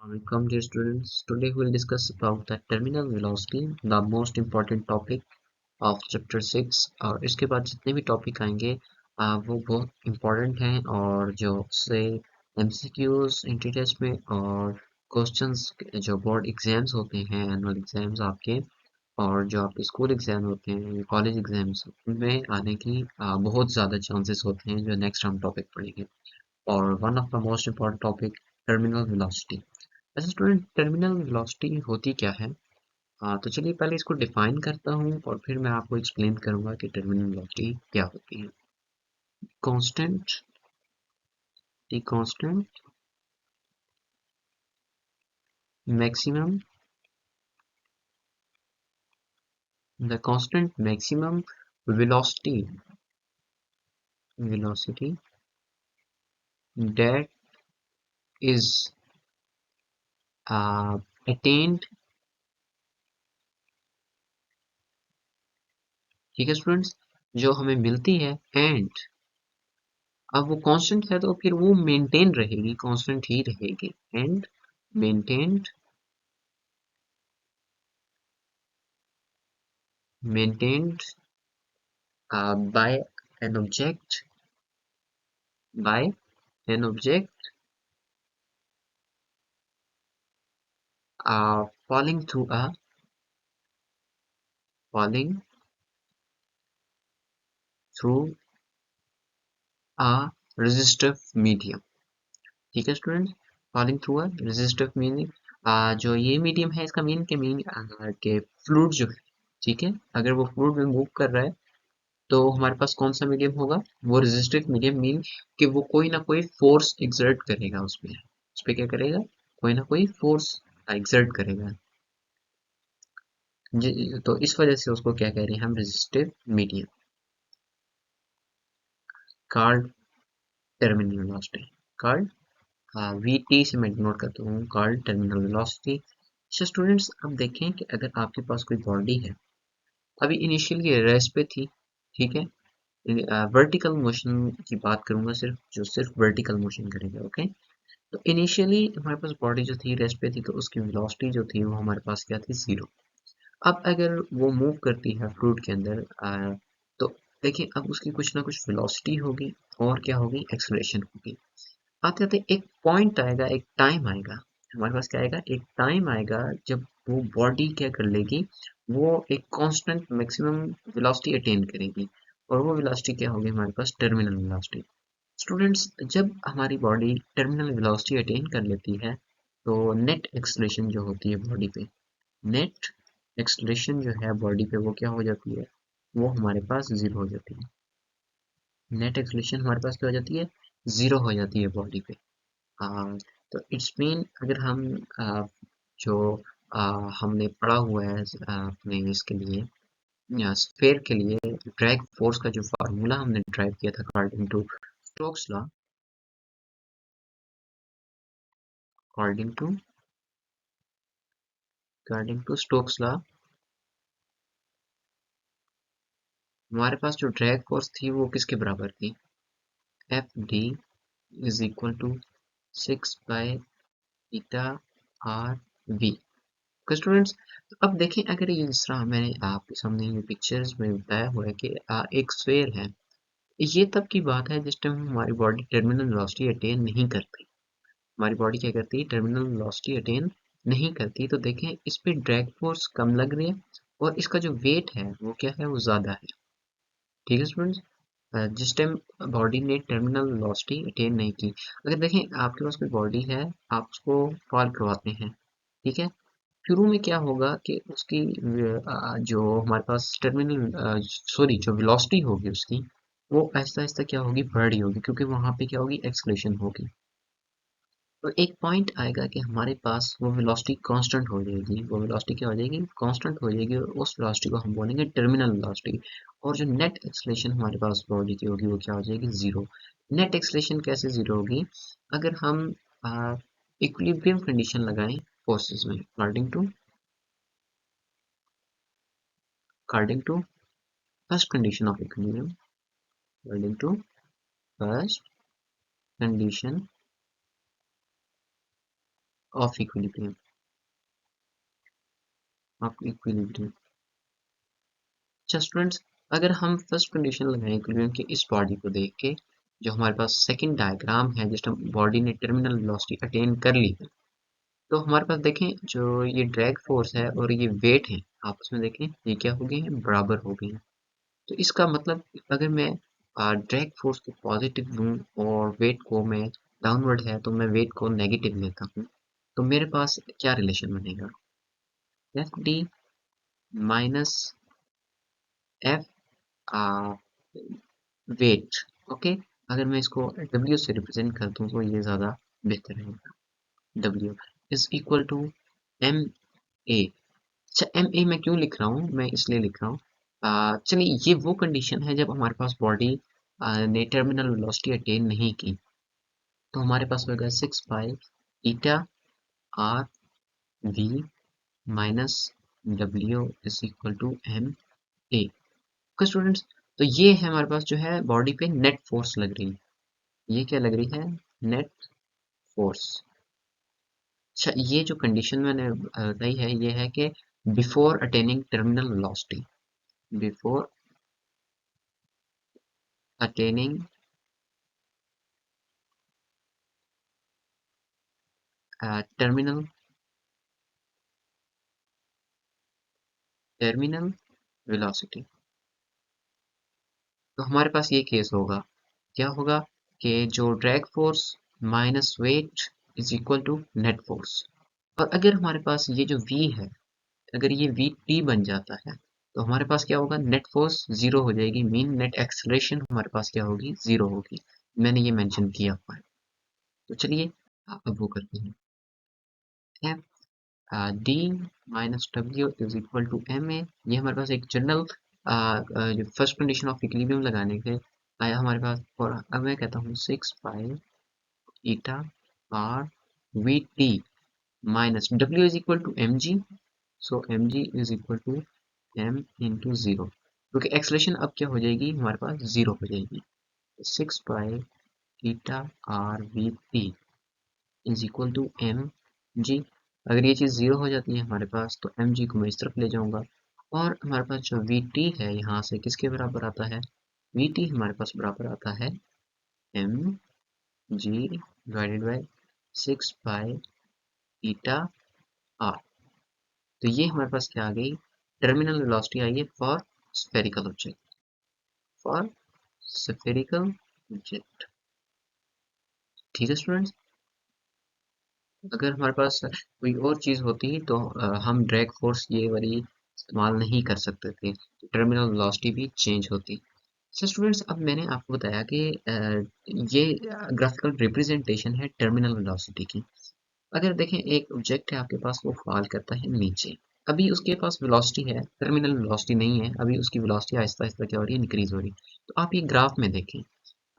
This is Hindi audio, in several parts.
Welcome dear students. Today we'll discuss about the terminal velocity, the most important topic of chapter 6 और इसके बाद जितने भी टॉपिक आएंगे वो बहुत important हैं और जो से MCQs इंट्री टेस्ट में और क्वेश्चंस जो बोर्ड एग्जाम्स होते हैं एनुअल एग्जाम्स आपके और जो आपके स्कूल एग्जाम होते हैं कॉलेज एग्जाम्स उनमें आने की बहुत ज़्यादा चांसेस होते हैं जो नेक्स्ट हम टॉपिक पढ़ेंगे और one of the most important topic terminal velocity. वैसे स्टूडेंट टर्मिनल वेलोसिटी होती क्या है? तो चलिए पहले इसको डिफाइन करता हूँ और फिर मैं आपको एक्सप्लेन करूंगा कि टर्मिनल वेलोसिटी क्या होती है। Constant the constant maximum the constant maximum velocity that is attained। ठीक है स्टूडेंट्स, जो हमें मिलती है एंड अब वो कांस्टेंट है तो फिर वो मेंटेन रहेगी, कांस्टेंट ही रहेगी and maintained maintained by an object by an object falling through a falling through a resistive medium। ठीक है student, falling through a resistive meaning जो ये मीडियम है इसका मीन के मीन के फ्लूइड जो है, ठीक है, अगर वो फ्लूइड में मूव कर रहा है तो हमारे पास कौन सा मीडियम होगा? वो रेजिस्टिव मीडियम मीन कि वो कोई ना कोई फोर्स एक्सर्ट करेगा उस पे क्या करेगा? कोई ना कोई फोर्स एक्सर्ट करेगा तो इस वजह से उसको क्या कह रहे हैं हम? Resistive medium card terminal velocity card VT से मैं डिनोट करता हूँ कार्ड टर्मिनल वेलोसिटी। अच्छा स्टूडेंट्स, अब देखें कि अगर आपके पास कोई बॉडी है, अभी इनिशियली रेस्ट पे थी, ठीक है, वर्टिकल मोशन की बात करूंगा सिर्फ, जो सिर्फ वर्टिकल मोशन करेगा, ओके। तो इनिशियली हमारे पास बॉडी जो थी रेस्ट पे थी तो उसकी वेलोसिटी जो थी वो हमारे पास क्या थी? जीरो। अब अगर वो मूव करती है फ्लूइड के अंदर तो देखिए अब उसकी कुछ ना कुछ वेलोसिटी होगी और क्या होगी? एक्सेलरेशन होगी। आते आते एक पॉइंट आएगा, एक टाइम आएगा, हमारे पास क्या आएगा? एक टाइम आएगा जब वो बॉडी क्या कर लेगी? वो एक कांस्टेंट मैक्सिमम वेलोसिटी अटेन करेगी और वो वेलोसिटी क्या होगी हमारे पास? Terminal velocity. स्टूडेंट्स, जब हमारी बॉडी टर्मिनल वेलोसिटी अटेन कर लेती है तो नेट एक्सेलरेशन जो होती है बॉडी पे, नेट एक्सलेशन जो है बॉडी पे वो क्या हो जाती है? वो हमारे पास जीरो हो जाती है। नेट एक्सलेशन हमारे पास क्या हो जाती है? जीरो हो जाती है बॉडी पे। तो इट्स मीन अगर हम जो हमने पढ़ा हुआ है अपने इसके लिए स्फेयर के लिए ड्रैग फोर्स का जो फार्मूला हमने ड्राइव किया था according to Stokes law, according to Stokes law, हमारे पास जो ड्रैग फोर्स थी वो किसके बराबर थी? F D is equal to 6 by theta R V. Students, तो अब देखें अगर ये जिस तरह मैंने आपके सामने ये पिक्चर्स में बताया हुआ है कि एक स्फेयर है, ये तब की बात है जिस टाइम हमारी बॉडी टर्मिनल वेलोसिटी अटेन नहीं करती। हमारी बॉडी क्या करती है? टर्मिनल वेलोसिटी अटेन नहीं करती। तो देखें इस पे ड्रैग फोर्स कम लग रही है और इसका जो वेट है वो क्या है? वो ज़्यादा है। ठीक है स्टूडेंट्स, जिस टाइम बॉडी ने टर्मिनल वेलोसिटी अटेन नहीं की, अगर देखें आपके पास कोई बॉडी है, आप उसको फॉल करवाते हैं, ठीक है, शुरू में क्या होगा कि उसकी जो हमारे पास टर्मिनल सॉरी जो वेलोसिटी होगी उसकी, वो आहिस्ता आहिस्ता क्या होगी? बढ़ रही होगी क्योंकि वहां पे क्या होगी? एक्सलेशन होगी। तो एक पॉइंट आएगा कि हमारे पास वो वेलोसिटी कांस्टेंट हो जाएगी, वो वेलोसिटी क्या हो जाएगी? कांस्टेंट हो जाएगी और उस वेलोसिटी को हम बोलेंगे टर्मिनल वेलोसिटी। और जो नेट एक्सलेशन हमारे पास बॉडी की होगी वो क्या हो जाएगी? जीरो। नेट एक्सलेशन कैसे जीरो होगी? अगर हम इक्विलिब्रियम कंडीशन लगाएं फोर्सेस में, according to first condition of equilibrium, according to first condition of equilibrium, of equilibrium. अच्छा स्टूडेंट्स, अगर हम फर्स्ट कंडीशन लगाएं इक्विलिब्रियम के इस बॉडी को देख के, जो हमारे पास सेकंड डायग्राम है जिस टाइम बॉडी ने टर्मिनल वेलोसिटी अटेन कर ली है, तो हमारे पास देखें जो ये ड्रैग फोर्स है और ये वेट है, आपस में देखें ये क्या हो गए हैं, बराबर हो गए हैं। तो इसका मतलब अगर मैं ड्रैग फोर्स को पॉजिटिव लूँ और वेट को मैं डाउनवर्ड है तो मैं वेट को नेगेटिव लेता हूँ, तो मेरे पास क्या रिलेशन बनेगा, F D minus F weight. Okay, अगर मैं इसको डब्ल्यू से रिप्रेजेंट कर दूँ तो ये ज़्यादा बेहतर रहेगा। W is equal to M A. अच्छा एम ए मैं क्यों लिख रहा हूँ, मैं इसलिए लिख रहा हूँ, चलिए ये वो कंडीशन है जब हमारे पास बॉडी ने टर्मिनल वेलोसिटी अटेन नहीं की, तो हमारे पास होगा 6 pi eta R V minus W is equal to M A. Okay students, तो ये है हमारे पास जो है बॉडी पे नेट फोर्स लग रही है, ये क्या लग रही है, नेट फोर्स। अच्छा ये जो कंडीशन मैंने बताई है ये है कि before attaining terminal velocity, before attaining terminal terminal velocity. तो हमारे पास ये केस होगा, क्या होगा कि जो drag force minus weight is equal to net force. और अगर हमारे पास ये जो v है, अगर ये वी टी बन जाता है, तो हमारे पास क्या होगा, नेट फोर्स जीरो हो जाएगी, मीन नेट एक्सेलरेशन हमारे पास क्या होगी, जीरो होगी। मैंने ये मेंशन किया हुआ है। तो चलिए अब वो करते हैं, F D minus W is equal to M A. ये हमारे पास एक जनरल जो फर्स्ट कंडीशन ऑफ इक्विलिब्रियम लगाने के आया हमारे पास। और अब मैं कहता हूँ 6 pi eta R V T minus W is equal to M G. So M G is equal to M into zero, क्योंकि एक्सलेशन अब क्या हो जाएगी, हमारे पास जीरो हो जाएगी। 6 pi eta R V T is equal to M G. अगर ये चीज़ जीरो हो जाती है हमारे पास, तो एम जी को मैं इस तरफ ले जाऊंगा, और हमारे पास जो वी टी है यहाँ से किसके बराबर आता है, वी टी हमारे पास बराबर आता है M G divided by 6 pi eta R. तो ये हमारे पास क्या आ गई, टर्मिनल वेलोसिटी आई है for spherical object, for spherical object. ठीक है स्टूडेंट्स, अगर हमारे पास कोई और चीज़ होती तो हम ड्रैग फोर्स ये वाली इस्तेमाल नहीं कर सकते थे, टर्मिनल वेलोसिटी भी चेंज होती। सो स्टूडेंट्स, अब मैंने आपको बताया कि ये ग्राफिकल रिप्रेजेंटेशन है टर्मिनल वेलोसिटी की। अगर देखें एक ऑब्जेक्ट है आपके पास, वो फॉल करता है नीचे, अभी उसके पास वेलोसिटी है, टर्मिनल वेलोसिटी नहीं है, अभी उसकी वेलोसिटी आहिस्ता आहिस्ता क्या हो रही है, इंक्रीज हो रही है। तो आप ये ग्राफ में देखें,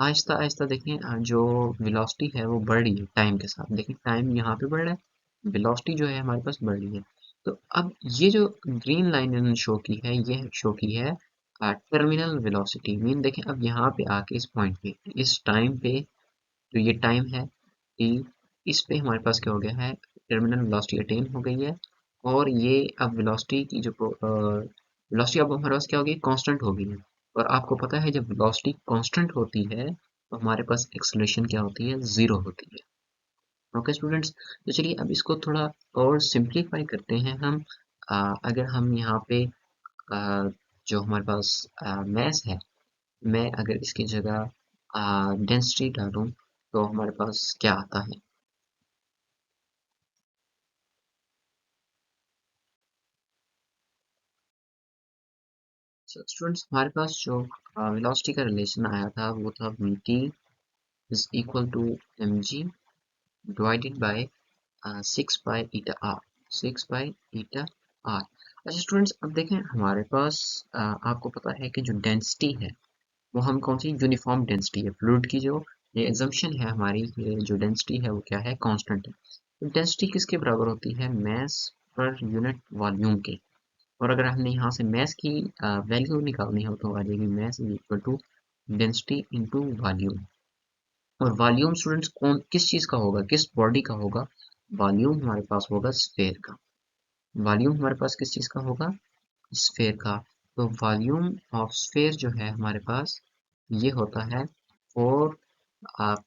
आहिस्ता आहिस्ता देखें, जो वेलोसिटी है वो बढ़ रही है टाइम के साथ, देखें टाइम यहाँ पे बढ़ रहा है, वेलोसिटी जो है हमारे पास बढ़ रही है। तो अब ये जो ग्रीन लाइन इन्होंने शो की है, ये शो की है टर्मिनल वेलोसिटी, मीन देखें अब यहाँ पे आके इस पॉइंट पे, इस टाइम पे, जो ये टाइम है टी, इस पे हमारे पास क्या हो गया है, टर्मिनल वेलोसिटी अटेन हो गई है। और ये अब वेलोसिटी की जो वेलोसिटी अब हमारे पास क्या हो गई, कांस्टेंट हो गई है। और आपको पता है जब वेलोसिटी कांस्टेंट होती है तो हमारे पास एक्सेलरेशन क्या होती है, जीरो होती है। ओके स्टूडेंट्स, तो चलिए अब इसको थोड़ा और सिंप्लीफाई करते हैं हम। अगर हम यहाँ पे जो हमारे पास मैस है, मैं अगर इसकी जगह डेंसिटी डालूं तो हमारे पास क्या आता है। स्टूडेंट्स, हमारे पास जो वेलोसिटी का रिलेशन आया था वो था V T is equal to M G divided by 6 pi eta R, 6 pi eta R. अच्छा स्टूडेंट्स, अब देखें हमारे पास आपको पता है कि जो डेंसिटी है वो हम कौन सी, यूनिफॉर्म डेंसिटी है फ्लूइड की, जो ये एजम्पशन है हमारी, ये जो डेंसिटी है वो क्या है, कांस्टेंट है। तो डेंसिटी किसके बराबर होती है, मास पर यूनिट वॉल्यूम के। और अगर हमने यहाँ से मास की वैल्यू निकालनी हो तो आ जाएगी mass is equal to density into volume. और वॉल्यूम स्टूडेंट्स कौन किस चीज़ का होगा, किस बॉडी का होगा, वॉल्यूम हमारे पास होगा स्फेयर का। वॉल्यूम हमारे पास किस चीज़ का होगा? स्फेयर का। तो वॉल्यूम ऑफ स्फेयर जो है हमारे पास ये होता है 4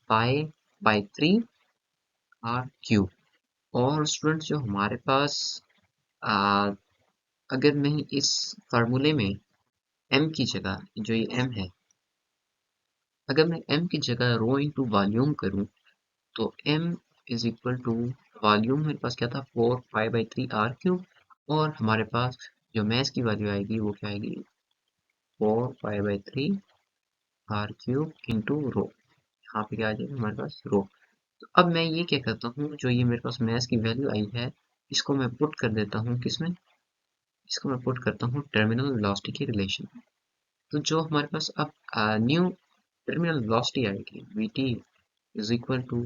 पाई बाई 3 आर क्यूब। और स्टूडेंट्स जो हमारे पास आ, अगर मैं इस फार्मूले में m की जगह, जो ये m है, अगर मैं m की जगह रो इंटू वॉल्यूम करूँ तो m is equal to volume मेरे पास क्या था 4 पाई बाई 3 आर क्यूब, और हमारे पास जो मैथ की वैल्यू आएगी वो क्या आएगी 4 pi by 3 R cube into rho. यहाँ पे क्या आ जाएगा हमारे पास रो। तो अब मैं ये क्या करता हूँ, जो ये मेरे पास मैथ की वैल्यू आई है इसको मैं पुट कर देता हूँ किसमें, इसको मैं पुट करता हूँ टर्मिनल वेलोसिटी के रिलेशन में। तो जो हमारे पास अब न्यू टर्मिनल वेलोसिटी आएगी vt is equal to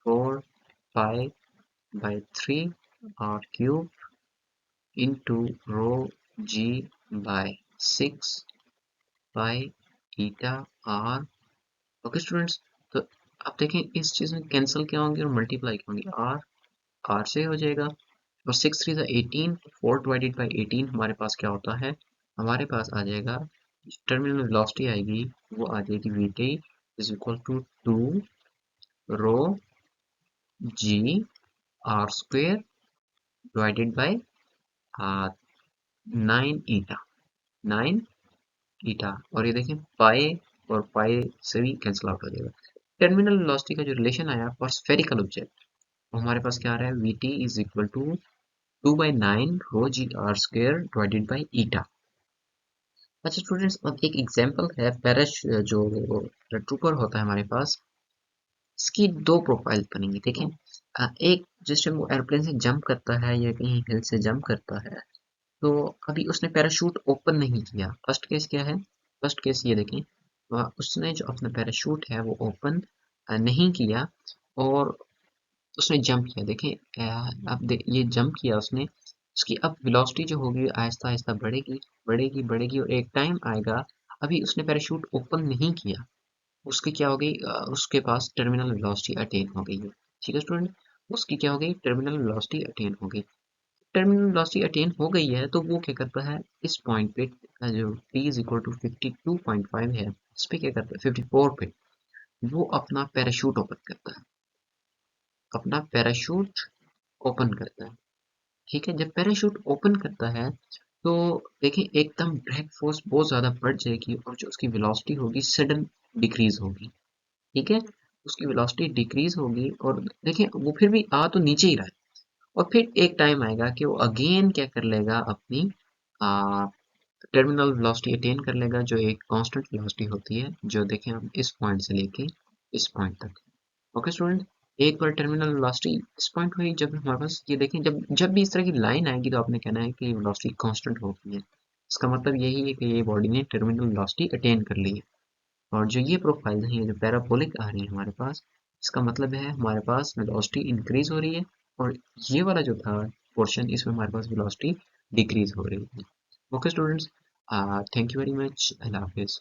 4 pi by 3 R cube into rho G by 6 pi eta R. Okay students, तो आप देखें इस चीज़ में कैंसिल क्या होंगे और मल्टीप्लाई क्या होंगे, आर आर से हो जाएगा, और 6 3 18, 4 डिवाइडेड बाई 18 हमारे पास क्या होता है, हमारे पास आ जाएगा टर्मिनल वेलोसिटी आएगी वो आ जाएगी vt is equal to 2 rho G R square divided by 9 eta, 9 eta, और ये देखें पाई और पाई से भी कैंसिल आउट हो जाएगा। टर्मिनल वेलोसिटी का जो रिलेशन आया फॉर स्फेरिकल ऑब्जेक्ट, वो हमारे पास क्या आ रहा है vt is equal to 2/9 rho G R square divided by eta. अच्छा स्टूडेंट्स, अब एक एग्जांपल है पैराश जो ट्रूपर होता है हमारे पास, इसकी दो प्रोफाइल बनेंगी। देखें एक जिस टाइम वो एयरप्लेन से जंप करता है या कहीं हिल से जंप करता है, तो अभी उसने पैराशूट ओपन नहीं किया। फर्स्ट केस क्या है, फर्स्ट केस ये देखें, उसने जो अपना पैराशूट है वो ओपन नहीं किया और उसने जंप किया। देखें ये जंप किया उसने, उसकी अब वेलोसिटी जो होगी आहिस्ता आहिस्ता बढ़ेगी बढ़ेगी बढ़ेगी, और एक टाइम आएगा, अभी उसने पैराशूट ओपन नहीं किया, उसकी क्या हो गई उसके पास टर्मिनल वेलोसिटी अटेन हो गई है। ठीक है स्टूडेंट, उसकी क्या हो गई टर्मिनल वेलोसिटी अटेन हो गई। टर्मिनल वेलोसिटी अटेन हो गई है तो वो क्या करता है इस पॉइंट पे जो t इज इक्वल टू 52.5 है, इस पे क्या करता है 54 पे वो अपना पैराशूट ओपन करता है, अपना पैराशूट ओपन करता है। ठीक है, जब पैराशूट ओपन करता है तो देखिए एकदम ड्रैग फोर्स बहुत ज़्यादा बढ़ जाएगी और जो उसकी वेलोसिटी होगी सडन डिक्रीज होगी। ठीक है, उसकी वेलोसिटी डिक्रीज होगी और देखिए वो फिर भी आ तो नीचे ही रहा है, और फिर एक टाइम आएगा कि वो अगेन क्या कर लेगा अपनी टर्मिनल वेलोसिटी अटेन कर लेगा, जो एक कांस्टेंट वेलोसिटी होती है, जो देखें हम इस पॉइंट से लेके इस पॉइंट तक। ओके स्टूडेंट, एक बार टर्मिनल वेलोसिटी इस पॉइंट हुई, जब हमारे पास ये देखें जब जब भी इस तरह की लाइन आएगी तो आपने कहना है कि वेलोसिटी कांस्टेंट हो गई है, इसका मतलब यही है कि ये बॉडी ने टर्मिनल वेलोसिटी अटेन कर ली है। और जो ये प्रोफाइल है जो पैराबोलिक आ रही है हमारे पास, इसका मतलब है हमारे पास वेलोसिटी इंक्रीज हो रही है, और ये वाला जो था पोर्शन इसमें हमारे पास वेलोसिटी डिक्रीज हो रही है। Okay students, thank you very much, Allah Hafiz.